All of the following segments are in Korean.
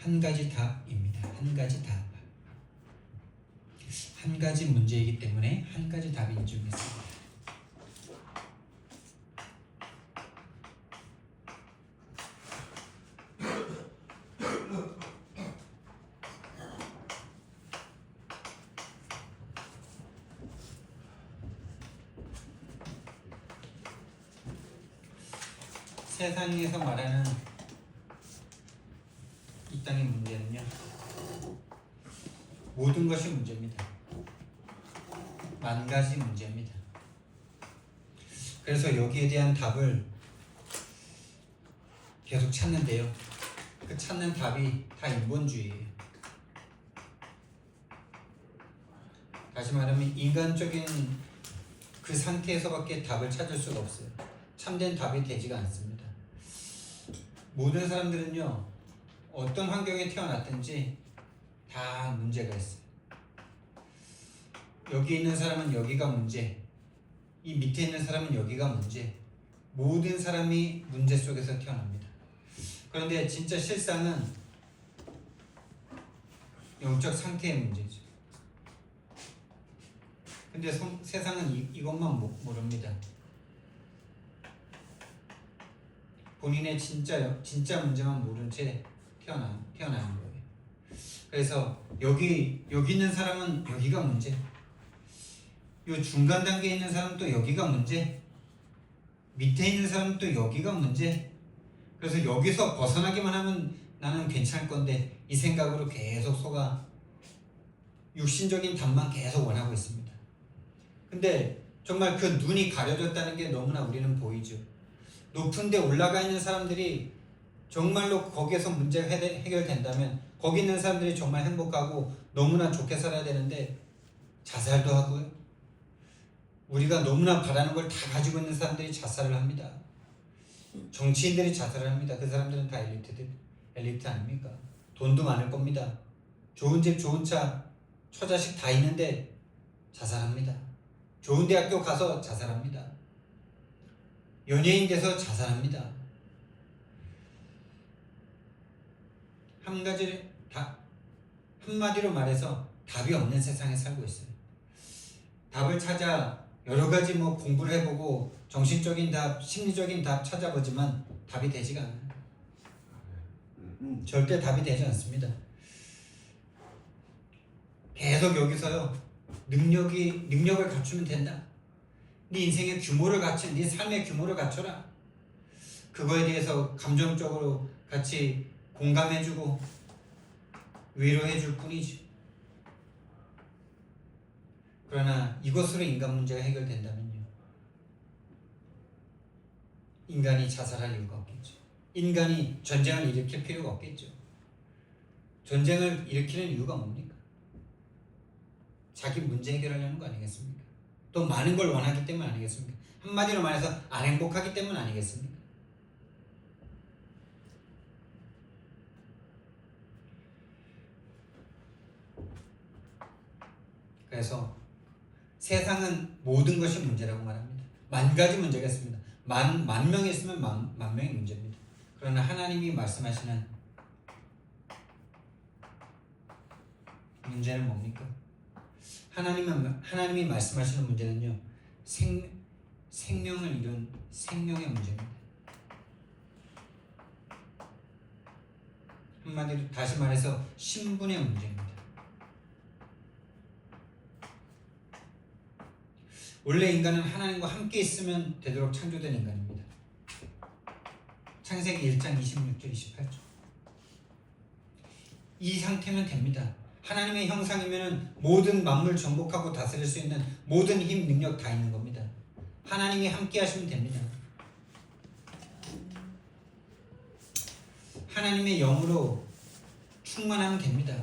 한 가지 답입니다. 한 가지 답. 한 가지 문제이기 때문에 한 가지 답이 인정했습니다. 세상에서 말하는 이 땅의 문제는요, 모든 것이 문제입니다. 만 가지 문제입니다. 그래서 여기에 대한 답을 계속 찾는데요, 그 찾는 답이 다 인본주의예요. 다시 말하면 인간적인 그 상태에서밖에 답을 찾을 수가 없어요. 참된 답이 되지가 않습니다. 모든 사람들은요, 어떤 환경에 태어났든지 다 문제가 있어요. 여기 있는 사람은 여기가 문제, 이 밑에 있는 사람은 여기가 문제. 모든 사람이 문제 속에서 태어납니다. 그런데 진짜 실상은 영적 상태의 문제죠. 근데 세상은 이것만 모릅니다. 본인의 진짜 문제만 모른 채 태어나는 거예요. 그래서 여기 있는 사람은 여기가 문제, 요 중간 단계에 있는 사람은 또 여기가 문제, 밑에 있는 사람은 또 여기가 문제. 그래서 여기서 벗어나기만 하면 나는 괜찮을 건데 이 생각으로 계속 속아 육신적인 답만 계속 원하고 있습니다. 근데 정말 그 눈이 가려졌다는 게 너무나 우리는 보이죠. 높은 데 올라가 있는 사람들이 정말로 거기에서 문제가 해결된다면 거기 있는 사람들이 정말 행복하고 너무나 좋게 살아야 되는데 자살도 하고요. 우리가 너무나 바라는 걸 다 가지고 있는 사람들이 자살을 합니다. 정치인들이 자살을 합니다. 그 사람들은 다 엘리트 아닙니까? 돈도 많을 겁니다. 좋은 집, 좋은 차, 처자식 다 있는데 자살합니다. 좋은 대학교 가서 자살합니다. 연예인 돼서 자살합니다. 한마디로 말해서 답이 없는 세상에 살고 있어요. 답을 찾아 여러 가지 공부를 해보고 정신적인 답, 심리적인 답 찾아보지만 답이 되지가 않아요. 절대 답이 되지 않습니다. 계속 여기서요, 능력을 갖추면 된다. 네 인생의 규모를 네 삶의 규모를 갖춰라. 그거에 대해서 감정적으로 같이 공감해주고 위로해줄 뿐이지. 그러나 이것으로 인간 문제가 해결된다면요, 인간이 자살할 이유가 없겠죠. 인간이 전쟁을 일으킬 필요가 없겠죠. 전쟁을 일으키는 이유가 뭡니까? 자기 문제 해결하려는 거 아니겠습니까? 또 많은 걸 원하기 때문 아니겠습니까? 한마디로 말해서 안 행복하기 때문 아니겠습니까? 그래서 세상은 모든 것이 문제라고 말합니다. 만 가지 문제가 있습니다. 만 명이 있으면 만 명의 문제입니다. 그러나 하나님이 말씀하시는 문제는 뭡니까? 하나님이 말씀하시는 문제는요, 생명을 이룬 생명의 문제입니다. 한마디로 다시 말해서 신분의 문제입니다. 원래 인간은 하나님과 함께 있으면 되도록 창조된 인간입니다. 창세기 1장 26절 28절. 이 상태면 됩니다. 하나님의 형상이면 모든 만물 정복하고 다스릴 수 있는 모든 힘, 능력 다 있는 겁니다. 하나님이 함께 하시면 됩니다. 하나님의 영으로 충만하면 됩니다.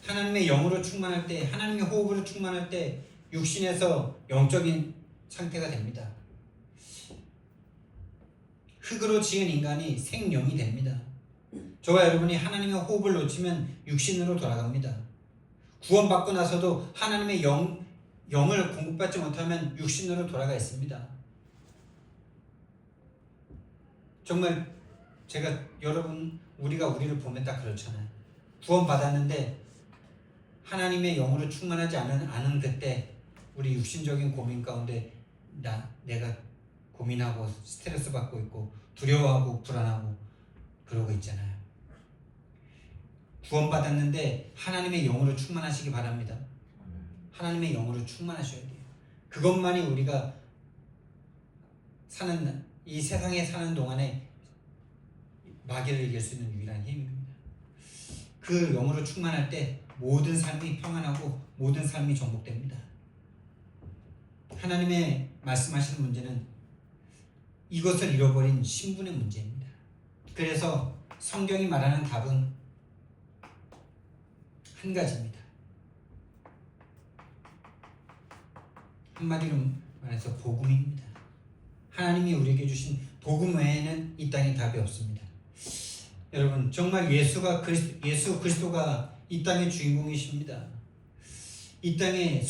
하나님의 영으로 충만할 때, 하나님의 호흡으로 충만할 때 육신에서 영적인 상태가 됩니다. 흙으로 지은 인간이 생명이 됩니다. 저와 여러분이 하나님의 호흡을 놓치면 육신으로 돌아갑니다. 구원받고 나서도 하나님의 영을 공급받지 못하면 육신으로 돌아가 있습니다. 정말 제가 우리가 우리를 보면 딱 그렇잖아요. 구원 받았는데 하나님의 영으로 충만하지 않은 그때 우리 육신적인 고민 가운데 내가 고민하고 스트레스 받고 있고 두려워하고 불안하고 그러고 있잖아요. 구원 받았는데 하나님의 영으로 충만하시기 바랍니다. 하나님의 영으로 충만하셔야 돼요. 그것만이 우리가 사는 이 세상에 사는 동안에 마귀를 이길 수 있는 유일한 힘입니다. 그 영으로 충만할 때 모든 삶이 평안하고 모든 삶이 정복됩니다. 하나님의 말씀하시는 문제는 이것을 잃어버린 신분의 문제입니다. 그래서 성경이 말하는 답은 한 가지입니다. 한마디로 말해서 복음입니다. 하나님이 우리에게 주신 복음 외에는 이 땅에 답이 없습니다. 여러분, 정말 예수 그리스도가 이 땅의 주인공이십니다. 이 땅에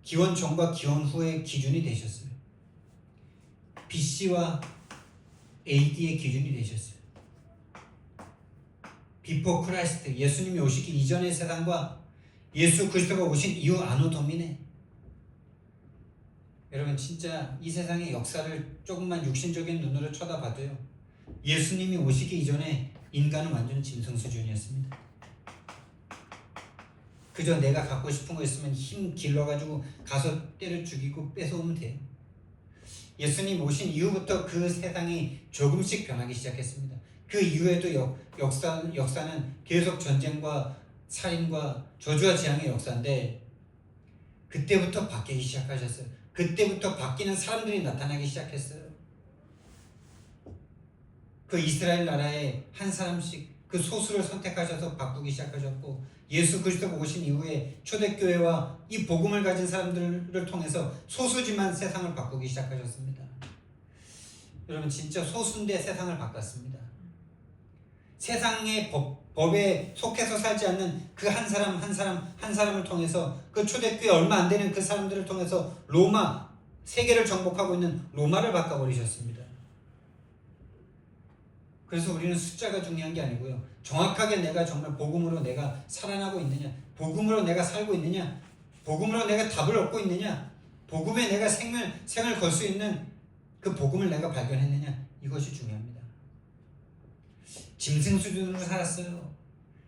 기원 전과 기원 후의 기준이 되셨어요. BC와 AD의 기준이 되셨어요. 비포 크라이스트, 예수님이 오시기 이전의 세상과 예수 그리스도가 오신 이후 아노 도미네. 여러분, 진짜 이 세상의 역사를 조금만 육신적인 눈으로 쳐다봐도요, 예수님이 오시기 이전에 인간은 완전 짐승 수준이었습니다. 그저 내가 갖고 싶은 거 있으면 힘 길러가지고 가서 때려 죽이고 뺏어오면 돼요. 예수님 오신 이후부터 그 세상이 조금씩 변하기 시작했습니다. 그 이후에도 역사는 계속 전쟁과 살인과 저주와 재앙의 역사인데, 그때부터 바뀌기 시작하셨어요. 그때부터 바뀌는 사람들이 나타나기 시작했어요. 그 이스라엘 나라에 한 사람씩 그 소수를 선택하셔서 바꾸기 시작하셨고, 예수 그리스도가 오신 이후에 초대교회와 이 복음을 가진 사람들을 통해서 소수지만 세상을 바꾸기 시작하셨습니다. 여러분, 진짜 소수인데 세상을 바꿨습니다. 세상의 법에 속해서 살지 않는 그 한 사람을 통해서, 그 초대교회 얼마 안 되는 그 사람들을 통해서 세계를 정복하고 있는 로마를 바꿔버리셨습니다. 그래서 우리는 숫자가 중요한 게 아니고요, 정확하게 내가 정말 복음으로 내가 살아나고 있느냐, 복음으로 내가 살고 있느냐, 복음으로 내가 답을 얻고 있느냐, 복음에 내가 생을 걸 수 있는 그 복음을 내가 발견했느냐, 이것이 중요합니다. 짐승 수준으로 살았어요.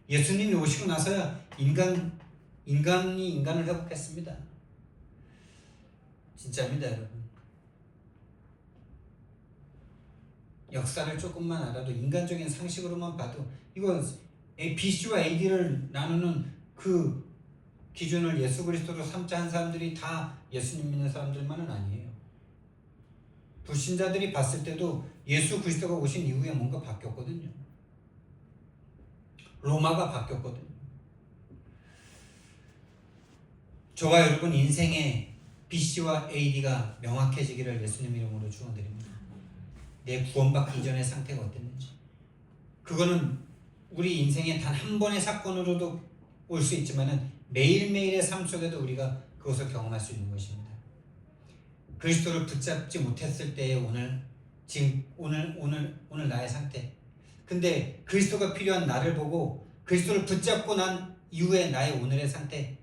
예수님이 오시고 나서야 인간이 인간을 회복했습니다. 진짜입니다, 여러분. 역사를 조금만 알아도, 인간적인 상식으로만 봐도, 이거 BC와 AD를 나누는 그 기준을 예수 그리스도로 삼자 한 사람들이 다 예수님 믿는 사람들만은 아니에요. 불신자들이 봤을 때도 예수 그리스도가 오신 이후에 뭔가 바뀌었거든요. 로마가 바뀌었거든요. 저와 여러분 인생의 BC와 AD가 명확해지기를 예수님 이름으로 축원드립니다. 내 구원받기 이전의 상태가 어땠는지, 그거는 우리 인생의 단 한 번의 사건으로도 올 수 있지만은 매일매일의 삶 속에도 우리가 그것을 경험할 수 있는 것입니다. 그리스도를 붙잡지 못했을 때의 오늘 나의 상태. 근데 그리스도가 필요한 나를 보고 그리스도를 붙잡고 난 이후에 나의 오늘의 상태,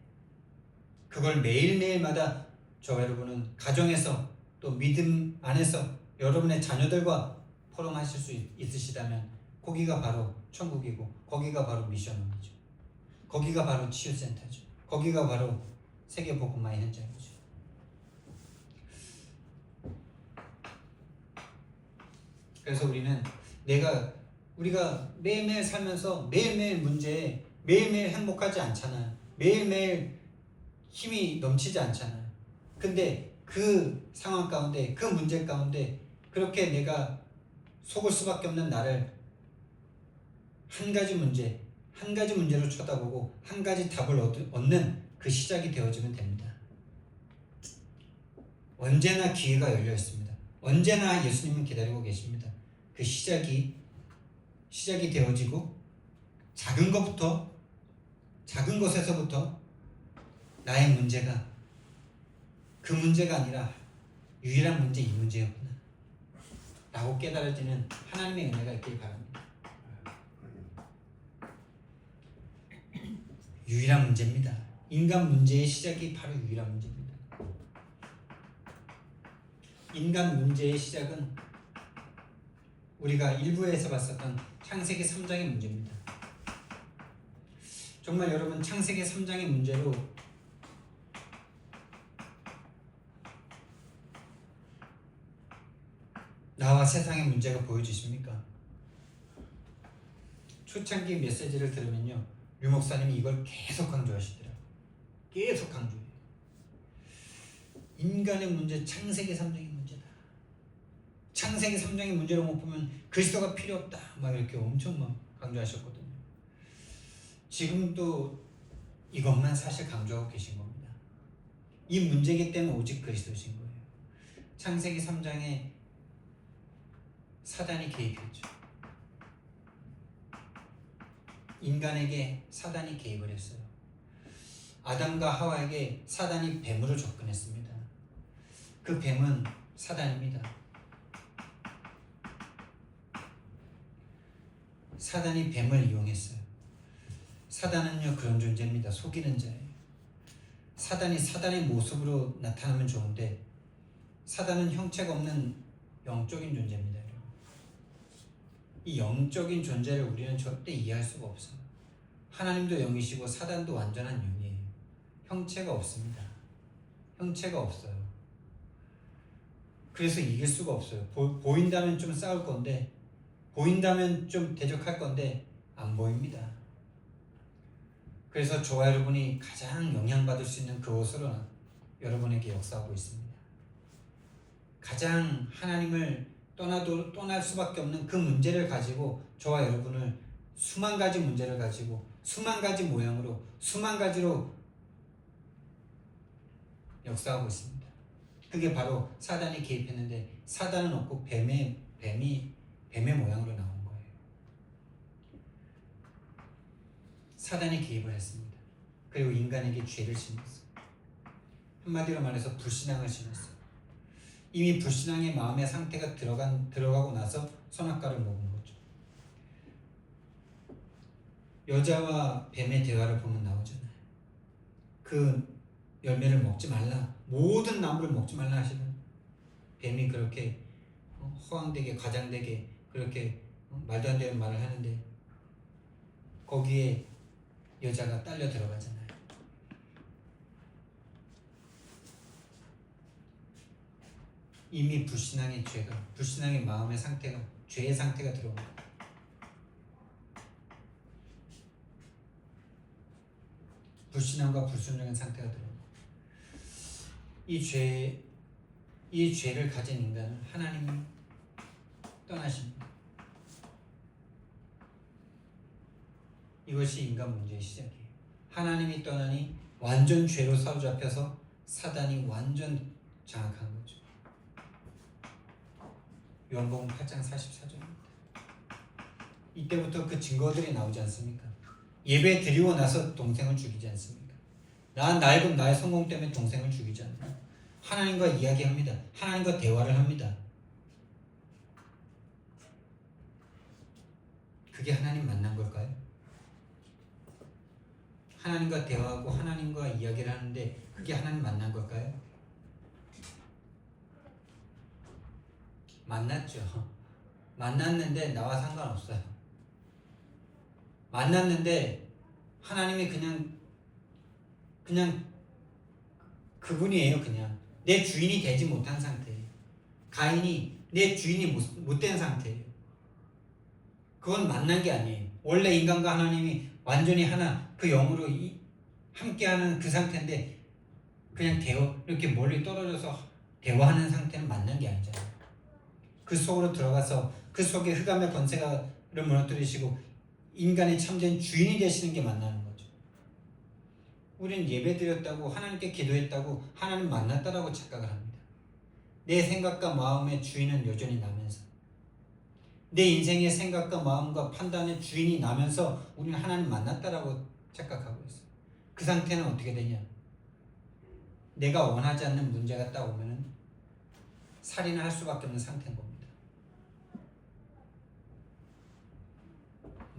그걸 매일매일마다 저와 여러분은 가정에서 또 믿음 안에서 여러분의 자녀들과 포럼하실 수 있으시다면, 거기가 바로 천국이고, 거기가 바로 미션홈이죠. 거기가 바로 치유센터죠. 거기가 바로 세계복음화의 현장이죠. 그래서 우리가 매일매일 살면서 매일매일 문제에 매일매일 행복하지 않잖아요. 매일매일 힘이 넘치지 않잖아요. 근데 그 상황 가운데, 그 문제 가운데 그렇게 내가 속을 수밖에 없는 나를 한 가지 문제로 쳐다보고 한 가지 답을 얻는 그 시작이 되어지면 됩니다. 언제나 기회가 열려 있습니다. 언제나 예수님은 기다리고 계십니다. 그 시작이 되어지고, 작은 것에서부터 나의 문제가 그 문제가 아니라 유일한 문제, 이 문제였구나 라고 깨달아지는 하나님의 은혜가 있길 바랍니다. 유일한 문제입니다. 인간 문제의 시작이 바로 유일한 문제입니다. 인간 문제의 시작은 우리가 일부에서 봤었던 창세기 3장의 문제입니다. 정말 여러분 창세기 3장의 문제로 나와 세상의 문제가 보여지십니까? 초창기 메시지를 들으면요, 류 목사님이 이걸 계속 강조하시더라고요. 계속 강조해요. 인간의 문제, 창세기 3장의 문제다. 창세기 3장의 문제로 못 보면 그리스도가 필요 없다. 막 이렇게 엄청 막 강조하셨거든요. 지금도 이것만 사실 강조하고 계신 겁니다. 이 문제이기 때문에 오직 그리스도신 거예요. 창세기 3장에 사단이 개입했죠. 인간에게 사단이 개입을 했어요. 아담과 하와에게 사단이 뱀으로 접근했습니다. 그 뱀은 사단입니다. 사단이 뱀을 이용했어요. 사단은요, 그런 존재입니다. 속이는 자예요. 사단이 사단의 모습으로 나타나면 좋은데 사단은 형체가 없는 영적인 존재입니다. 여러분. 이 영적인 존재를 우리는 절대 이해할 수가 없어요. 하나님도 영이시고 사단도 완전한 영이에요. 형체가 없습니다. 형체가 없어요. 그래서 이길 수가 없어요. 보인다면 좀 싸울 건데, 보인다면 좀 대적할 건데 안 보입니다. 그래서 저와 여러분이 가장 영향받을 수 있는 그것으로 여러분에게 역사하고 있습니다. 가장 하나님을 떠날 수밖에 없는 그 문제를 가지고 저와 여러분을 수만 가지 문제를 가지고 수만 가지 모양으로 수만 가지로 역사하고 있습니다. 그게 바로 사단이 개입했는데 사단은 없고 뱀의 모양으로 나온 거예요. 사단이 개입을 했습니다. 그리고 인간에게 죄를 심었어요. 한마디로 말해서 불신앙을 심었어요. 이미 불신앙의 마음의 상태가 들어가고 나서 선악과를 먹은 거죠. 여자와 뱀의 대화를 보면 나오잖아요. 그 열매를 먹지 말라, 모든 나무를 먹지 말라 하시는 뱀이 그렇게 허황되게 과장되게 그렇게 말도 안 되는 말을 하는데 거기에 여자가 딸려 들어가잖아요. 이미 불신앙의 마음의 상태가, 죄의 상태가 들어옵니다. 불신앙과 불순종의 상태가 들어옵니다. 이 죄를 가진 인간은 하나님이 떠나십니다. 이것이 인간 문제의 시작이에요. 하나님이 떠나니 완전 죄로 사로잡혀서 사단이 완전 장악한 거죠. 요한복음 8장 44절입니다. 이때부터 그 증거들이 나오지 않습니까? 예배 드리고 나서 동생을 죽이지 않습니까? 나의 성공 때문에 동생을 죽이지 않나? 하나님과 이야기합니다. 하나님과 대화를 합니다. 그게 하나님 만난 걸까요? 하나님과 대화하고 하나님과 이야기를 하는데 그게 하나님 만난 걸까요? 만났죠. 만났는데 나와 상관없어요. 만났는데 하나님이 그냥 그분이에요. 그냥 내 주인이 되지 못한 상태예요. 가인이 내 주인이 못된 상태예요. 그건 만난 게 아니에요. 원래 인간과 하나님이 완전히 하나, 그 영으로 함께하는 그 상태인데 그냥 이렇게 멀리 떨어져서 대화하는 상태는 만난 게 아니잖아요. 그 속으로 들어가서 그 속에 흑암의 권세를 무너뜨리시고 인간의 참된 주인이 되시는 게 만나는 거죠. 우리는 예배드렸다고, 하나님께 기도했다고, 하나님 만났다라고 착각을 합니다. 내 생각과 마음의 주인은 여전히 나면서, 내 인생의 생각과 마음과 판단의 주인이 나면서 우리는 하나님 만났다라고 착각하고 있어요. 그 상태는 어떻게 되냐? 내가 원하지 않는 문제가 딱 오면은 살인을 할 수밖에 없는 상태인 겁니다.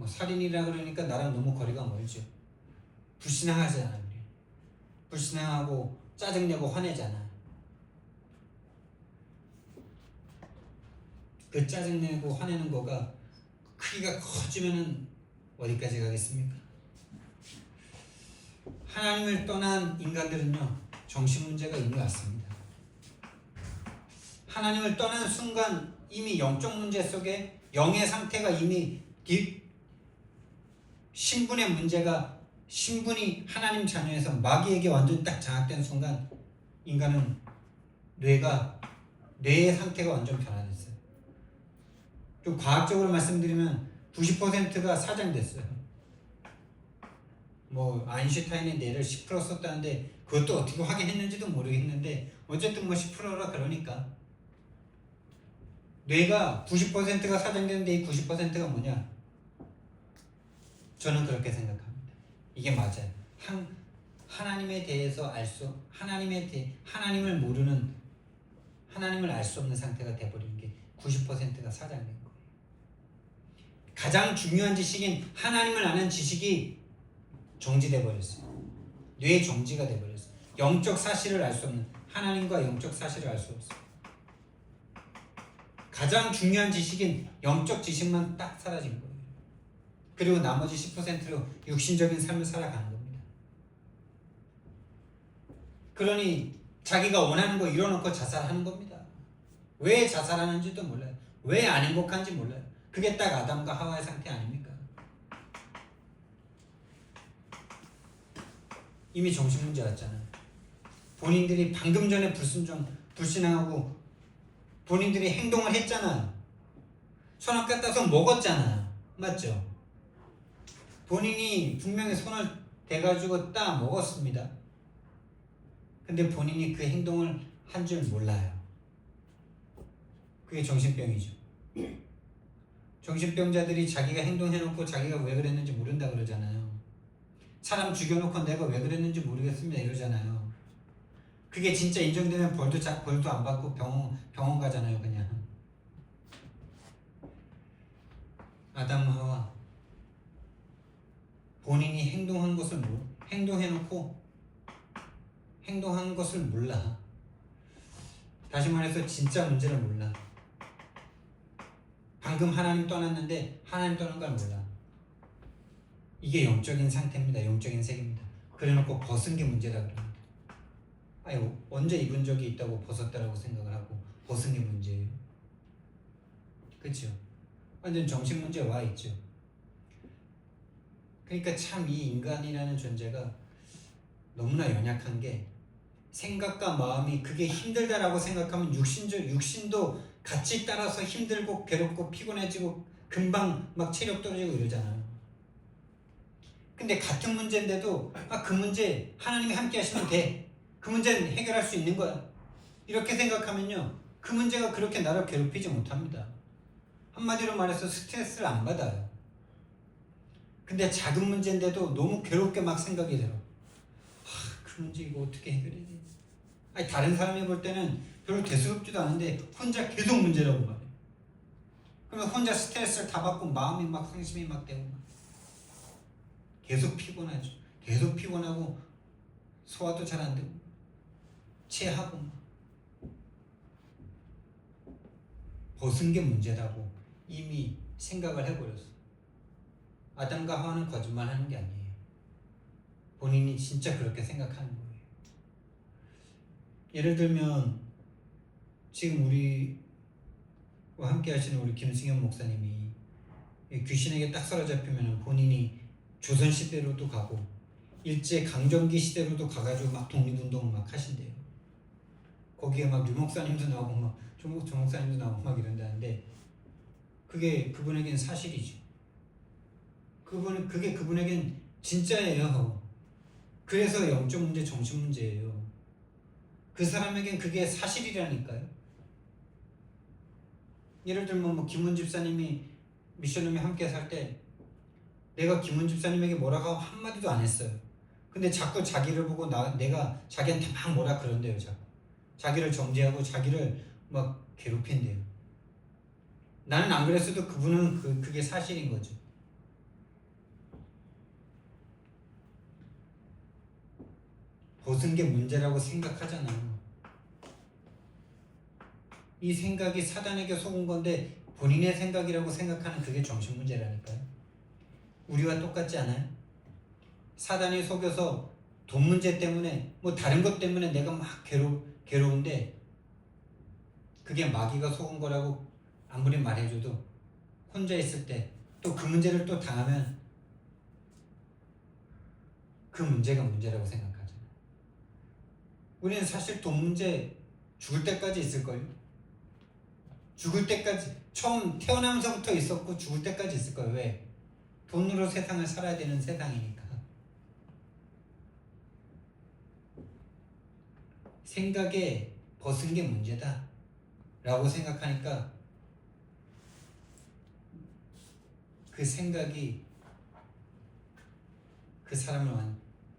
살인이라 그러니까 나랑 너무 거리가 멀죠. 불신앙하잖아. 우리 불신앙하고 짜증내고 화내잖아. 그 짜증내고 화내는 거가 크기가 커지면은 어디까지 가겠습니까? 하나님을 떠난 인간들은요, 정신 문제가 이미 왔습니다. 하나님을 떠난 순간 이미 영적 문제 속에 영의 상태가 이미 신분의 문제가, 신분이 하나님 자녀에서 마귀에게 완전히 딱 장악된 순간 인간은 뇌의 상태가 완전 변화됐어요. 좀 과학적으로 말씀드리면 90%가 사장됐어요. 뭐 아인슈타인의 뇌를 10% 썼다는데 그것도 어떻게 확인했는지도 모르겠는데 어쨌든 뭐 10%라 그러니까 뇌가 90%가 사장되는데 이 90%가 뭐냐? 저는 그렇게 생각합니다. 이게 맞아요. 하나님에 대해서 하나님을 모르는, 하나님을 알 수 없는 상태가 돼버린 게 90%가 사장된 거예요. 가장 중요한 지식인 하나님을 아는 지식이 정지돼 버렸어요. 뇌 정지가 돼 버렸어요. 영적 사실을 알 수 없는, 하나님과 영적 사실을 알 수 없어요. 가장 중요한 지식인 영적 지식만 딱 사라진 거예요. 그리고 나머지 10%로 육신적인 삶을 살아가는 겁니다. 그러니 자기가 원하는 거 이뤄놓고 자살하는 겁니다. 왜 자살하는지도 몰라요. 왜 안 행복한지 몰라요. 그게 딱 아담과 하와의 상태 아닙니까? 이미 정신문제 왔잖아요. 본인들이 방금 전에 불신앙하고 본인들이 행동을 했잖아요. 손을 갖다서 먹었잖아요. 맞죠? 본인이 분명히 손을 대가지고 따 먹었습니다. 근데 본인이 그 행동을 한 줄 몰라요. 그게 정신병이죠. 정신병자들이 자기가 행동해놓고 자기가 왜 그랬는지 모른다 그러잖아요. 사람 죽여놓고 내가 왜 그랬는지 모르겠습니다 이러잖아요. 그게 진짜 인정되면 벌도 안 받고 병원 가잖아요. 그냥 아담 하와 본인이 행동해놓고 행동한 것을 몰라. 다시 말해서 진짜 문제를 몰라. 방금 하나님 떠났는데 하나님 떠난 걸 몰라. 이게 영적인 상태입니다. 영적인 세계입니다. 그래놓고 벗은 게 문제다 그럽니다. 아니 언제 입은 적이 있다고 벗었다라고 생각을 하고 벗은 게 문제예요. 그렇죠? 완전 정신 문제 와 있죠. 그러니까 참 이 인간이라는 존재가 너무나 연약한 게 생각과 마음이 그게 힘들다라고 생각하면 육신도 같이 따라서 힘들고 괴롭고 피곤해지고 금방 막 체력 떨어지고 이러잖아요. 근데 같은 문제인데도 그 문제 하나님이 함께 하시면 돼. 그 문제는 해결할 수 있는 거야. 이렇게 생각하면요. 그 문제가 그렇게 나를 괴롭히지 못합니다. 한마디로 말해서 스트레스를 안 받아요. 근데 작은 문제인데도 너무 괴롭게 막 생각이 들어. 그 문제 이거 어떻게 해결해야 돼? 아니 다른 사람이 볼 때는 별로 대수롭지도 않은데 혼자 계속 문제라고 말해. 그러면 혼자 스트레스를 다 받고 마음이 막 상심이 막 되고 막. 계속 피곤하죠. 계속 피곤하고 소화도 잘 안 되고 체하고 막. 벗은 게 문제라고 이미 생각을 해버렸어. 아담과 하와는 거짓말하는 게 아니에요. 본인이 진짜 그렇게 생각하는 거예요. 예를 들면 지금 우리와 함께 하시는 우리 김승현 목사님이 귀신에게 딱 사로잡히면 본인이 조선시대로도 가고 일제 강점기 시대로도 가가지고 막 독립운동 막 하신대요. 거기에 막 류 목사님도 나오고 막 조 목사님도 나오고 막 이런다는데 그게 그분에겐 사실이죠. 그게 그분에겐 진짜예요. 그래서 영적 문제, 정신 문제예요. 그 사람에겐 그게 사실이라니까요. 예를 들면 뭐 김훈 집사님이 미션룸에 함께 살 때 내가 김훈 집사님에게 뭐라고 한마디도 안 했어요. 근데 자꾸 자기를 보고 내가 자기한테 막 뭐라 그런대요. 자기를 정죄하고 자기를 막 괴롭힌대요. 나는 안 그랬어도 그분은 그게 사실인 거죠. 벗은 게 문제라고 생각하잖아요. 이 생각이 사단에게 속은 건데 본인의 생각이라고 생각하는 그게 정신 문제라니까요. 우리와 똑같지 않아요? 사단이 속여서 돈 문제 때문에 뭐 다른 것 때문에 내가 막 괴로운데 그게 마귀가 속은 거라고 아무리 말해줘도 혼자 있을 때 또 그 문제를 또 당하면 그 문제가 문제라고 생각하잖아요. 우리는 사실 돈 문제 죽을 때까지 있을걸요. 죽을 때까지 처음 태어나면서부터 있었고 죽을 때까지 있을 거예요. 왜? 돈으로 세상을 살아야 되는 세상이니까. 생각에 벗은 게 문제다 라고 생각하니까 그 생각이 그 사람을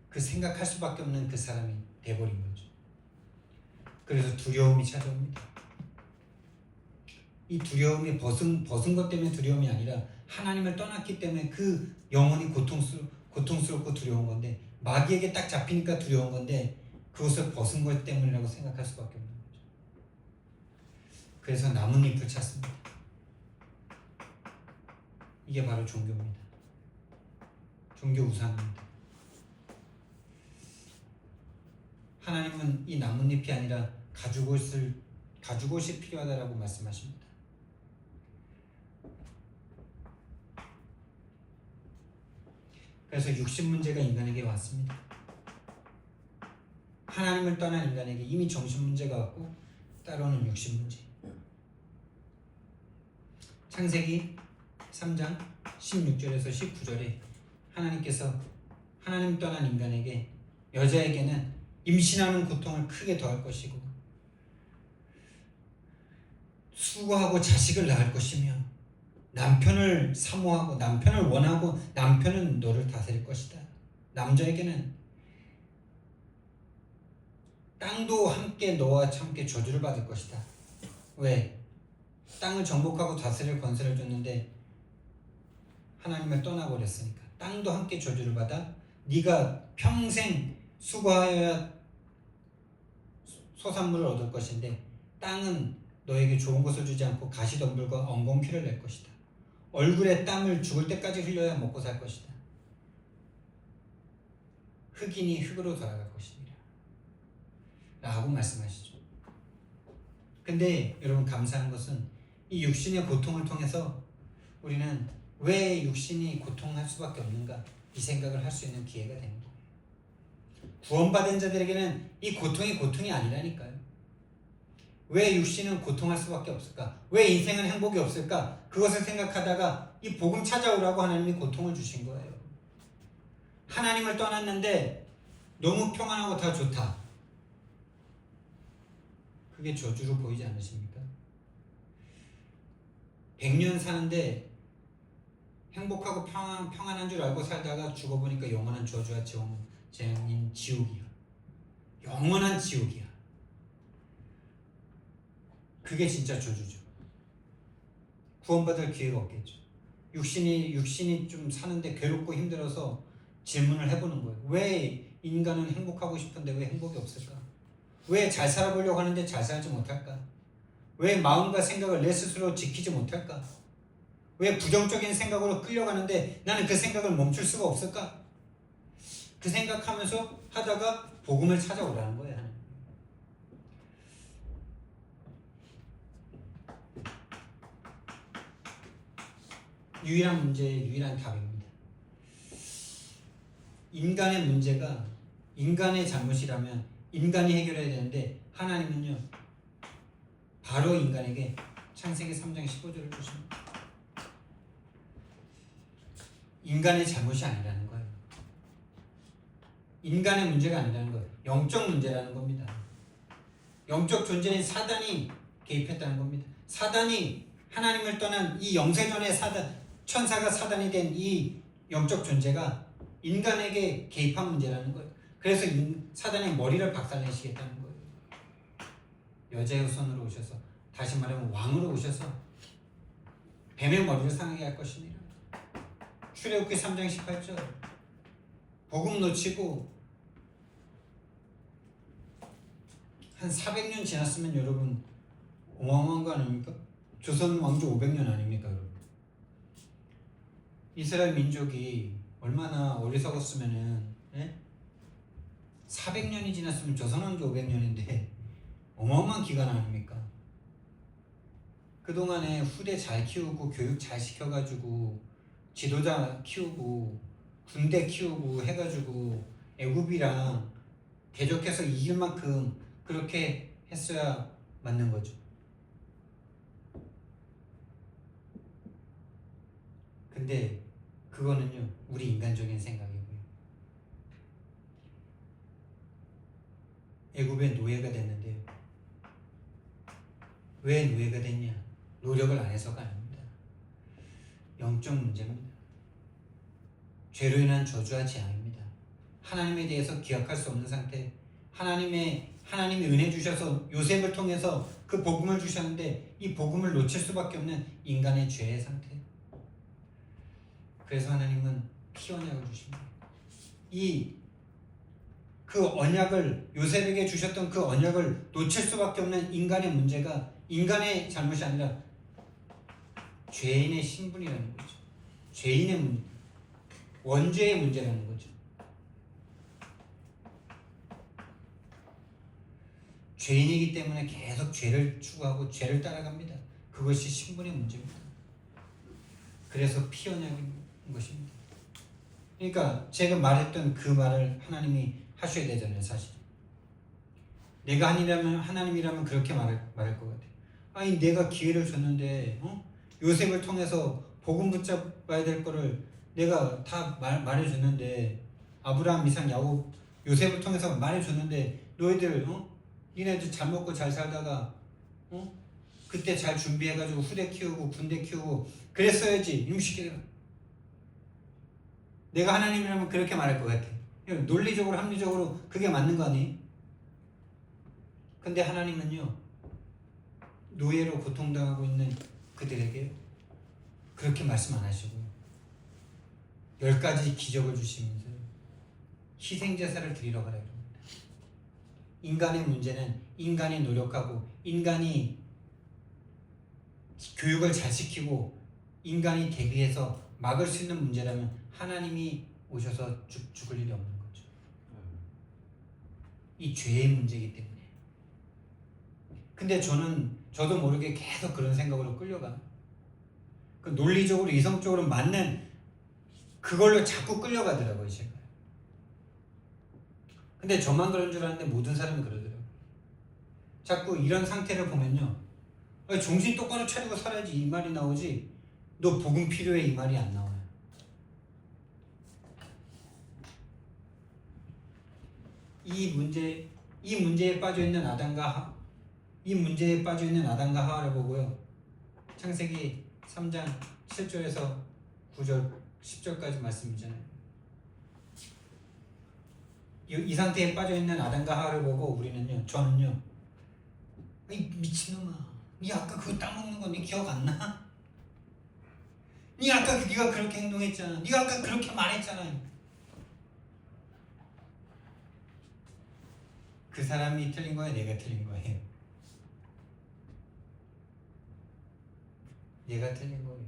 그 생각할 수밖에 없는 그 사람이 돼버린 거죠. 그래서 두려움이 찾아옵니다. 이 두려움이 벗은 것 때문에 두려움이 아니라 하나님을 떠났기 때문에 그 영혼이 고통스럽고 두려운 건데 마귀에게 딱 잡히니까 두려운 건데 그것을 벗은 것 때문이라고 생각할 수밖에 없는 거죠. 그래서 나뭇잎을 찾습니다. 이게 바로 종교입니다. 종교 우상입니다. 하나님은 이 나뭇잎이 아니라 가죽옷이 필요하다라고 말씀하십니다. 그래서 육신 문제가 인간에게 왔습니다. 하나님을 떠난 인간에게 이미 정신 문제가 왔고 따로는 육신 문제. 창세기 3장 16절에서 19절에 하나님께서 하나님 떠난 인간에게 여자에게는 임신하는 고통을 크게 더할 것이고 수고하고 자식을 낳을 것이며 남편을 사모하고 남편을 원하고 남편은 너를 다스릴 것이다. 남자에게는 땅도 함께 너와 함께 저주를 받을 것이다. 왜? 땅을 정복하고 다스릴 권세를 줬는데 하나님을 떠나버렸으니까 땅도 함께 저주를 받아 네가 평생 수고하여야 소산물을 얻을 것인데 땅은 너에게 좋은 것을 주지 않고 가시덤불과 엉겅퀴를 낼 것이다. 얼굴에 땀을 죽을 때까지 흘려야 먹고 살 것이다. 흑인이 흙으로 돌아갈 것이니라 라고 말씀하시죠. 근데 여러분 감사한 것은 이 육신의 고통을 통해서 우리는 왜 육신이 고통할 수밖에 없는가 이 생각을 할 수 있는 기회가 되는 거예요. 구원받은 자들에게는 이 고통이 아니라니까요. 왜 육신은 고통할 수밖에 없을까? 왜 인생은 행복이 없을까? 그것을 생각하다가 이 복음 찾아오라고 하나님이 고통을 주신 거예요. 하나님을 떠났는데 너무 평안하고 다 좋다. 그게 저주로 보이지 않으십니까? 100년 사는데 행복하고 평안한 줄 알고 살다가 죽어보니까 영원한 저주와 재앙인 지옥이야. 영원한 지옥이야. 그게 진짜 저주죠. 구원받을 기회가 없겠죠. 육신이 좀 사는데 괴롭고 힘들어서 질문을 해보는 거예요. 왜 인간은 행복하고 싶은데 왜 행복이 없을까? 왜 잘 살아보려고 하는데 잘 살지 못할까? 왜 마음과 생각을 내 스스로 지키지 못할까? 왜 부정적인 생각으로 끌려가는데 나는 그 생각을 멈출 수가 없을까? 그 생각하면서 하다가 복음을 찾아오라는 거예요. 유일한 문제의 유일한 답입니다. 인간의 문제가 인간의 잘못이라면 인간이 해결해야 되는데 하나님은요 바로 인간에게 창세기 3장 15절을 주십니다. 인간의 잘못이 아니라는 거예요. 인간의 문제가 아니라는 거예요. 영적 문제라는 겁니다. 영적 존재인 사단이 개입했다는 겁니다. 사단이 하나님을 떠난 이 영세전의 천사가 사단이 된 이 영적 존재가 인간에게 개입한 문제라는 거예요. 그래서 사단의 머리를 박살내시겠다는 거예요. 여자의 손으로 오셔서 다시 말하면 왕으로 오셔서 뱀의 머리를 상하게 할 것이니라. 출애굽기 3장 18절 복음 놓치고 한 400년 지났으면 여러분 어마어마한 거 아닙니까? 조선 왕조 500년 아닙니까 여러분? 이스라엘 민족이 얼마나 어리석었으면은, 예? 400년이 지났으면 조선 왕조 500년인데 어마어마한 기간 아닙니까? 그동안에 후대 잘 키우고 교육 잘 시켜가지고 지도자 키우고 군대 키우고 해가지고 애굽이랑 대적해서 이길 만큼 그렇게 했어야 맞는 거죠. 근데 그거는요 우리 인간적인 생각이고요. 애굽의 노예가 됐는데요. 왜 노예가 됐냐? 노력을 안 해서가 아닙니다. 영적 문제입니다. 죄로 인한 저주와 재앙입니다. 하나님에 대해서 기억할 수 없는 상태. 하나님이 은혜 주셔서 요셉을 통해서 그 복음을 주셨는데 이 복음을 놓칠 수밖에 없는 인간의 죄의 상태. 그래서 하나님은 피 언약을 주십니다. 그 언약을 요셉에게 주셨던 그 언약을 놓칠 수밖에 없는 인간의 문제가 인간의 잘못이 아니라 죄인의 신분이라는 거죠. 죄인의 원죄의 문제라는 거죠. 죄인이기 때문에 계속 죄를 추구하고 죄를 따라갑니다. 그것이 신분의 문제입니다. 그래서 피 언약인 것입니다. 그러니까 제가 말했던 그 말을 하나님이 하셔야 되잖아요, 사실. 내가 하나님이라면 그렇게 말할 것 같아요. 아니 내가 기회를 줬는데 요셉을 통해서 복음 붙잡아야 될 거를 내가 다 말해줬는데 아브라함, 이삭, 야곱, 요셉을 통해서 말해줬는데 너희들 니네들 잘 먹고 잘 살다가 그때 잘 준비해가지고 후대 키우고 군대 키우고 그랬어야지 이놈 새끼들. 내가 하나님이라면 그렇게 말할 것 같아. 논리적으로 합리적으로 그게 맞는 거 아니? 근데 하나님은요 노예로 고통당하고 있는 그들에게 그렇게 말씀 안 하시고요 10가지 기적을 주시면서 희생제사를 드리러 가라 이럽니다. 인간의 문제는 인간이 노력하고 인간이 교육을 잘 시키고 인간이 대비해서 막을 수 있는 문제라면 하나님이 오셔서 죽을 일이 없는 거죠. 이 죄의 문제이기 때문에. 근데 저도 모르게 계속 그런 생각으로 끌려가. 그 논리적으로 이성적으로 맞는 그걸로 자꾸 끌려가더라고요 제가. 근데 저만 그런 줄 알았는데 모든 사람이 그러더라고요. 자꾸 이런 상태를 보면요 정신 똑바로 차리고 살아야지 이 말이 나오지 너 복음 필요해 이 말이 안 나와요. 이 문제에 빠져 있는 아담과 하와를 보고요. 창세기 3장 7절에서 9절 10절까지 말씀이잖아요. 이 상태에 빠져 있는 아담과 하와를 보고 저는요. 이 미친놈아, 니 아까 그거 따먹는 거 니 기억 안 나? 니 아까 네가 그렇게 행동했잖아. 네가 아까 그렇게 말했잖아. 그 사람이 틀린 거예요? 내가 틀린 거예요? 내가 틀린 거예요.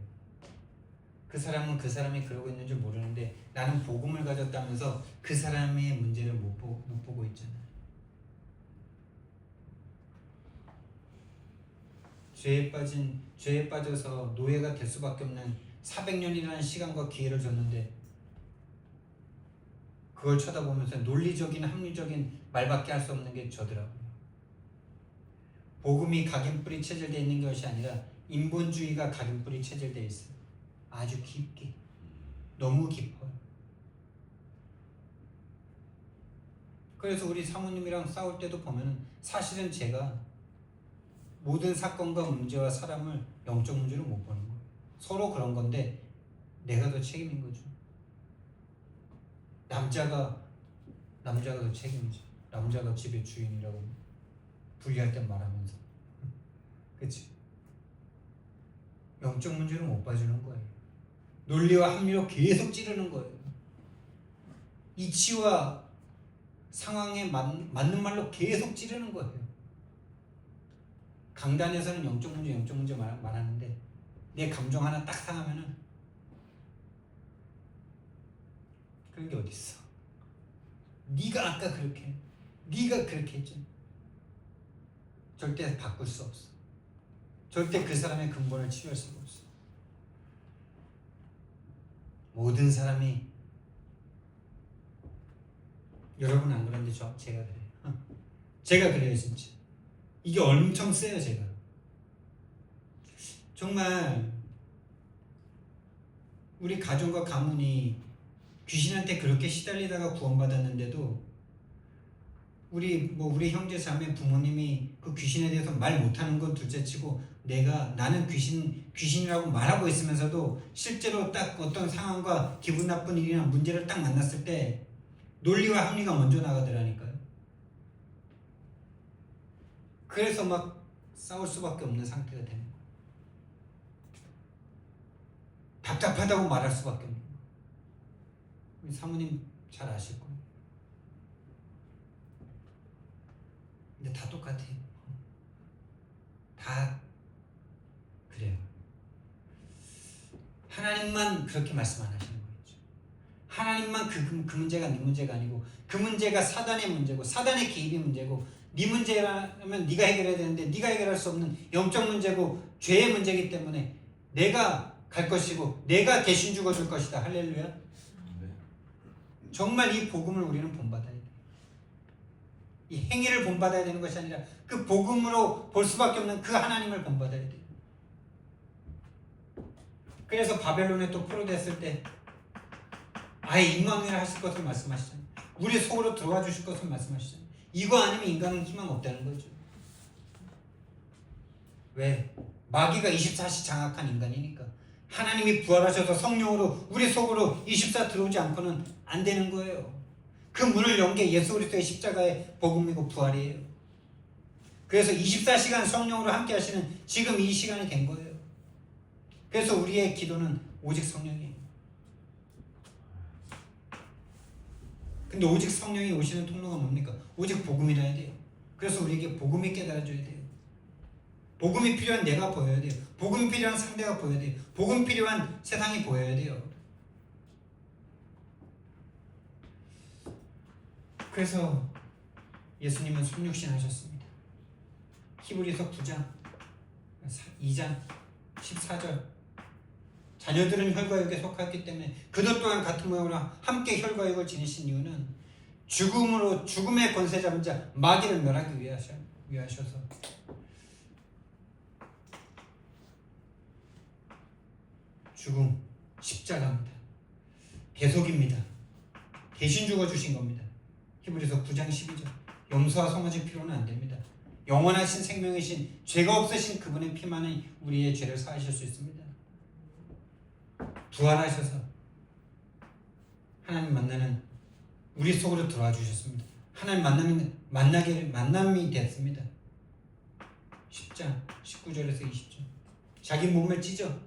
그 사람은 그 사람이 그러고 있는 줄 모르는데 나는 복음을 가졌다면서 그 사람의 문제를 못 보고 있잖아요. 죄에 빠져서 노예가 될 수밖에 없는 400년이라는 시간과 기회를 줬는데 그걸 쳐다보면서 논리적인 합리적인 말밖에 할 수 없는 게 저더라고요. 복음이 각인뿌리 체질되어 있는 것이 아니라 인본주의가 각인뿌리 체질되어 있어요. 아주 깊게. 너무 깊어요. 그래서 우리 사모님이랑 싸울 때도 보면 사실은 제가 모든 사건과 문제와 사람을 영적 문제로 못 보는 거예요. 서로 그런 건데 내가 더 책임인 거죠. 남자가 더 책임이죠. 남자가 집의 주인이라고 불리할 때 말하면서. 그치? 영적 문제로 못 봐주는 거예요. 논리와 합리로 계속 찌르는 거예요. 이치와 상황에 맞는 말로 계속 찌르는 거예요. 강단에서는 영적 문제 말하는데 내 감정 하나 딱 상하면은 그런 게 어딨어. 네가 아까 그렇게 네가 그렇게 했지. 절대 바꿀 수 없어. 절대 그 사람의 근본을 치유할 수가 없어. 모든 사람이 여러분 안 그런데 제가 그래요. 제가 그래요 진짜. 이게 엄청 세요 제가. 정말 우리 가정과 가문이 귀신한테 그렇게 시달리다가 구원받았는데도 우리 형제 자매 부모님이 그 귀신에 대해서 말 못하는 건 둘째치고 나는 귀신이라고 말하고 있으면서도 실제로 딱 어떤 상황과 기분 나쁜 일이나 문제를 딱 만났을 때 논리와 합리가 먼저 나가더라니까요. 그래서 막 싸울 수밖에 없는 상태가 되는 거예요. 답답하다고 말할 수밖에 없는 거예요. 우리 사모님 잘 아실 거예요. 근데 다 똑같아요. 다 그래요. 하나님만 그렇게 말씀 안 하시는 거겠죠. 하나님만 그 문제가 네 문제가 아니고 그 문제가 사단의 문제고 사단의 개입의 문제고 네 문제라면 네가 해결해야 되는데 네가 해결할 수 없는 영적 문제고 죄의 문제이기 때문에 내가 갈 것이고 내가 대신 죽어줄 것이다. 할렐루야. 네. 정말 이 복음을 우리는 본받아야 돼. 이 행위를 본받아야 되는 것이 아니라 그 복음으로 볼 수밖에 없는 그 하나님을 본받아야 돼. 그래서 바벨론에 또 포로됐을 때 아예 임마누엘 하실 것을 말씀하시잖아요. 우리 속으로 들어와 주실 것을 말씀하시잖아요. 이거 아니면 인간은 희망 없다는 거죠. 왜? 마귀가 24시 장악한 인간이니까. 하나님이 부활하셔서 성령으로 우리 속으로 24 들어오지 않고는 안 되는 거예요. 그 문을 연 게 예수 그리스도의 십자가의 복음이고 부활이에요. 그래서 24시간 성령으로 함께 하시는 지금 이 시간이 된 거예요. 그래서 우리의 기도는 오직 성령이에요. 근데 오직 성령이 오시는 통로가 뭡니까? 오직 복음이라 해야 돼요. 그래서 우리에게 복음이 깨달아줘야 돼요. 복음이 필요한 내가 보여야 돼요. 복음이 필요한 상대가 보여야 돼요. 복음 필요한 세상이 보여야 돼요. 그래서 예수님은 성육신 하셨습니다. 히브리서 9장 2장 14절 자녀들은 혈과육에 속하였기 때문에 그들 또한 같은 모양으로 함께 혈과육을 지니신 이유는 죽음의 권세 잡은 자 마귀를 멸하기 위하셔서 죽음 십자가입니다. 대속입니다. 대신 죽어주신 겁니다. 히브리서 9장 12절 염소와 송아지 피로는 안 됩니다. 영원하신 생명이신 죄가 없으신 그분의 피만이 우리의 죄를 사하실 수 있습니다. 부활하셔서 하나님 만나는 우리 속으로 들어와 주셨습니다. 하나님 만남이 됐습니다. 10장 19절에서 20절 자기 몸을 찢어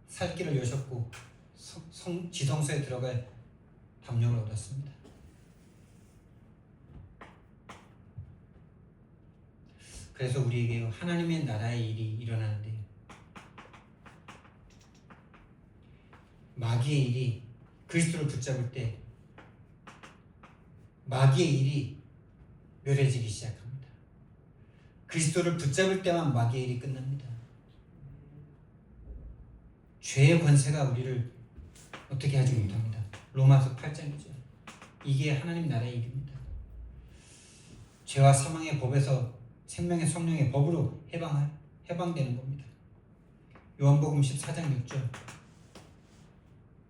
살길을 여셨고 지성소에 들어갈 담력을 얻었습니다. 그래서 우리에게 하나님의 나라의 일이 일어나는데 마귀의 일이 그리스도를 붙잡을 때 마귀의 일이 멸해지기 시작합니다. 그리스도를 붙잡을 때만 마귀의 일이 끝납니다. 죄의 권세가 우리를 어떻게 하지 못합니다. 로마서 8장이죠. 이게 하나님 나라의 일입니다. 죄와 사망의 법에서 생명의 성령의 법으로 해방되는 겁니다. 요한복음 14장 6절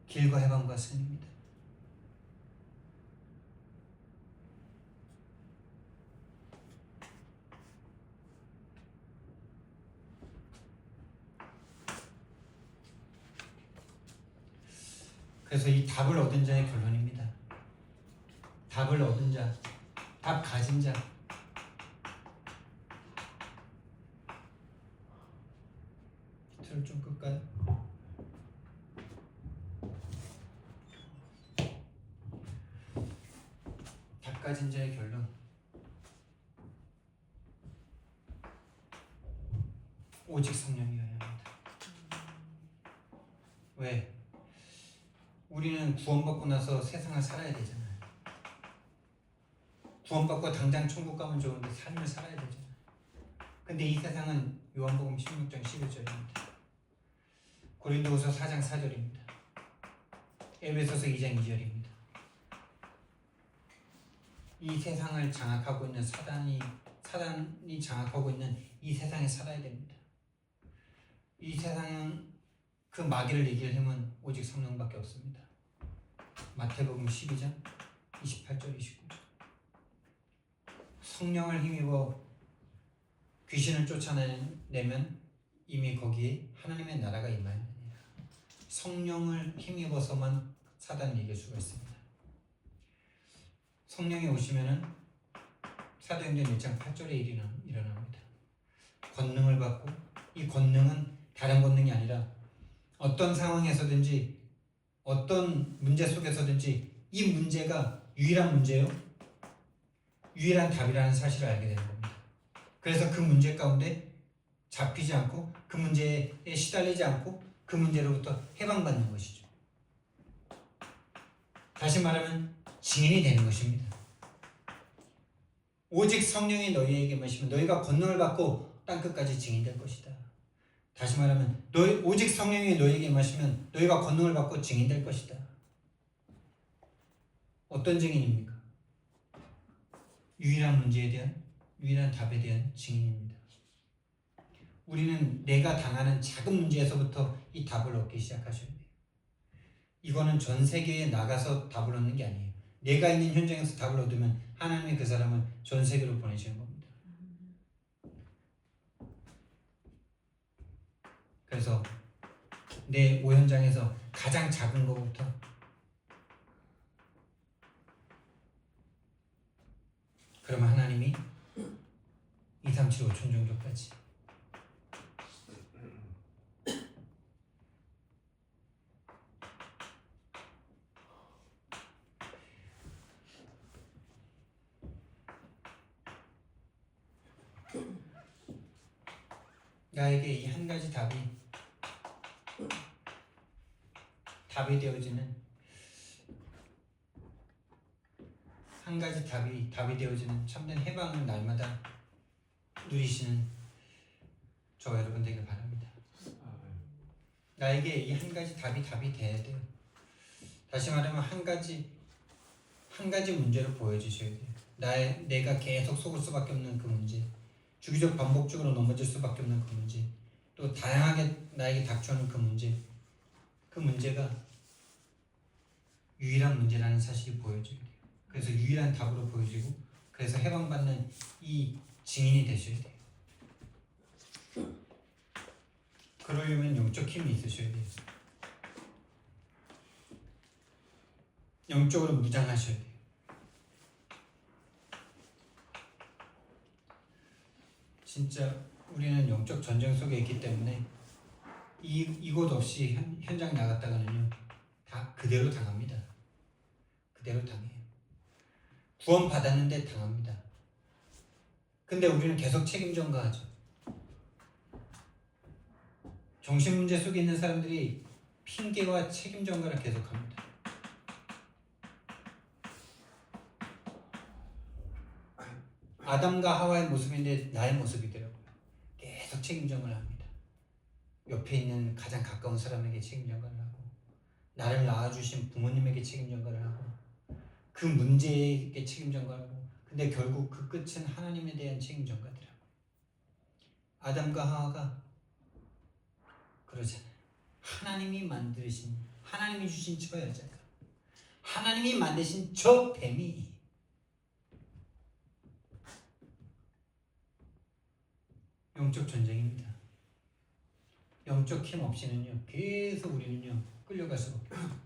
길과 해방과 승리입니다. 그래서 이 답을 얻은 자의 결론입니다. 답을 얻은 자, 답 가진 자. 틀을 좀 끌까요? 답 가진 자의 결론. 오직 성령이어야 합니다. 왜? 우리는 구원받고 나서 세상을 살아야 되잖아요. 구원받고 당장 천국 가면 좋은데 삶을 살아야 되잖아요. 근데 이 세상은 요한복음 16장 11절입니다. 고린도후서 4장 4절입니다. 에베소서 2장 2절입니다. 이 세상을 장악하고 있는 사단이 장악하고 있는 이 세상에 살아야 됩니다. 이 세상은 그 마귀를 이길 힘은 오직 성령밖에 없습니다. 마태복음 12장 28절 29절. 성령을 힘입어 귀신을 쫓아내면 이미 거기에 하나님의 나라가 임하느니라. 성령을 힘입어서만 사단을 이길 수가 있습니다. 성령이 오시면은 사도행전 1장 8절에 일어납니다. 권능을 받고, 이 권능은 다른 권능이 아니라 어떤 상황에서든지 어떤 문제 속에서든지 이 문제가 유일한 문제요, 유일한 답이라는 사실을 알게 되는 겁니다. 그래서 그 문제 가운데 잡히지 않고 그 문제에 시달리지 않고 그 문제로부터 해방받는 것이죠. 다시 말하면 증인이 되는 것입니다. 오직 성령이 너희에게 마시면 너희가 권능을 받고 땅끝까지 증인될 것이다. 다시 말하면 오직 성령이 너희에게 마시면 너희가 권능을 받고 증인될 것이다. 어떤 증인입니까? 유일한 문제에 대한, 유일한 답에 대한 증인입니다. 우리는 내가 당하는 작은 문제에서부터 이 답을 얻기 시작하셔야 돼요. 이거는 전 세계에 나가서 답을 얻는 게 아니에요. 내가 있는 현장에서 답을 얻으면 하나님이 그 사람을 전 세계로 보내시는 겁니다. 그래서 내 오현장에서 가장 작은 것부터 그러면 하나님이 2, 3, 7, 5천 정도까지 나에게 이 한 가지 답이 되어지는, 한 가지 답이 되어지는 참된 해방을 날마다 누리시는 저와 여러분 되길 바랍니다. 나에게 이 한 가지 답이 돼야 돼요. 다시 말하면 한 가지 문제를 보여주셔야 돼요. 내가 계속 속을 수밖에 없는 그 문제, 주기적 반복적으로 넘어질 수밖에 없는 그 문제, 또 다양하게 나에게 닥쳐오는 그 문제, 그 문제가 유일한 문제라는 사실이 보여져야 돼요. 그래서 유일한 답으로 보여지고, 그래서 해방받는 이 증인이 되셔야 돼요. 그러려면 영적 힘이 있으셔야 돼요. 영적으로 무장하셔야 돼요. 진짜 우리는 영적 전쟁 속에 있기 때문에 이곳 없이 현장 나갔다가는요 다 그대로 당합니다. 그대로 당해요. 구원 받았는데 당합니다. 근데 우리는 계속 책임 전가하죠. 정신 문제 속에 있는 사람들이 핑계와 책임 전가를 계속합니다. 아담과 하와의 모습인데 나의 모습이더라고요. 계속 책임 전가를 합니다. 옆에 있는 가장 가까운 사람에게 책임 전가를 하고, 나를 낳아주신 부모님에게 책임 전가를 하고, 그 문제에게 책임 전가를 하고, 근데 결국 그 끝은 하나님에 대한 책임 전가더라고요. 아담과 하와가 그러잖아요. 하나님이 만드신, 하나님이 주신 저 여자가, 하나님이 만드신 저 뱀이 영적 전쟁입니다. 영적 힘 없이는요 계속 우리는요 끌려갈 수밖에 없어요.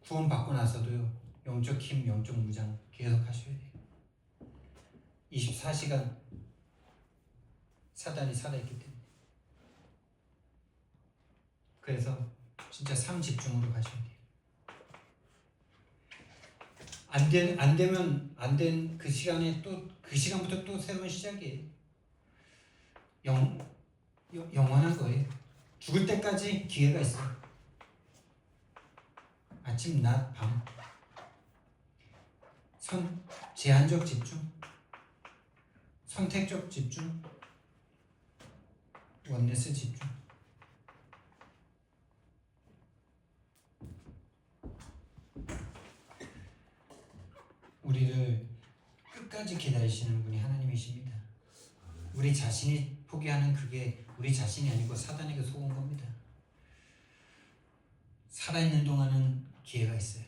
구원 받고 나서도요 영적 힘, 영적 무장 계속 하셔야 돼요. 24시간 사단이 살아있기 때문에. 그래서 진짜 삶 집중으로 가셔야 돼요. 안 된 그 시간에 또 그 시간부터 또 새로운 시작이에요. 영원한 거예요. 죽을 때까지 기회가 있어요. 아침, 낮, 밤. 제한적 집중, 선택적 집중, 원네스 집중. 우리를 끝까지 기다리시는 분이 하나님이십니다. 우리 자신이 포기하는 그게 우리 자신이 아니고 사단에게 속은 겁니다. 살아있는 동안은 기회가 있어요.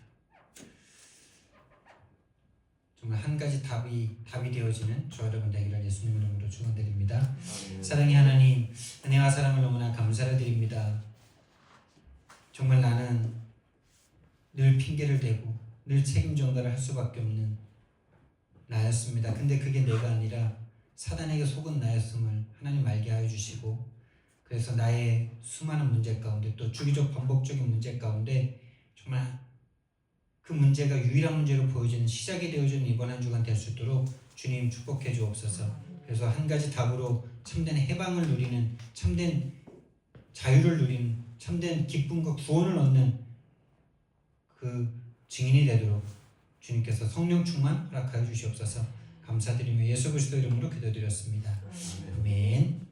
정말 한 가지 답이 되어지는 저와 여러분 되기를 예수님 이름으로 축원드립니다. 사랑의 하나님, 은혜와 사랑을 너무나 감사를 드립니다. 정말 나는 늘 핑계를 대고 늘 책임 전가를 할 수밖에 없는 나였습니다. 근데 그게 내가 아니라 사단에게 속은 나였음을 하나님 알게 하여 주시고, 그래서 나의 수많은 문제 가운데 또 주기적 반복적인 문제 가운데 정말 그 문제가 유일한 문제로 보여지는 시작이 되어지는 이번 한 주간 될 수 있도록 주님 축복해 주옵소서. 그래서 한 가지 답으로 참된 해방을 누리는, 참된 자유를 누리는, 참된 기쁨과 구원을 얻는 그 증인이 되도록 주님께서 성령 충만 허락하여 주시옵소서. 감사드리며 예수 그리스도 이름으로 기도드렸습니다. 아멘.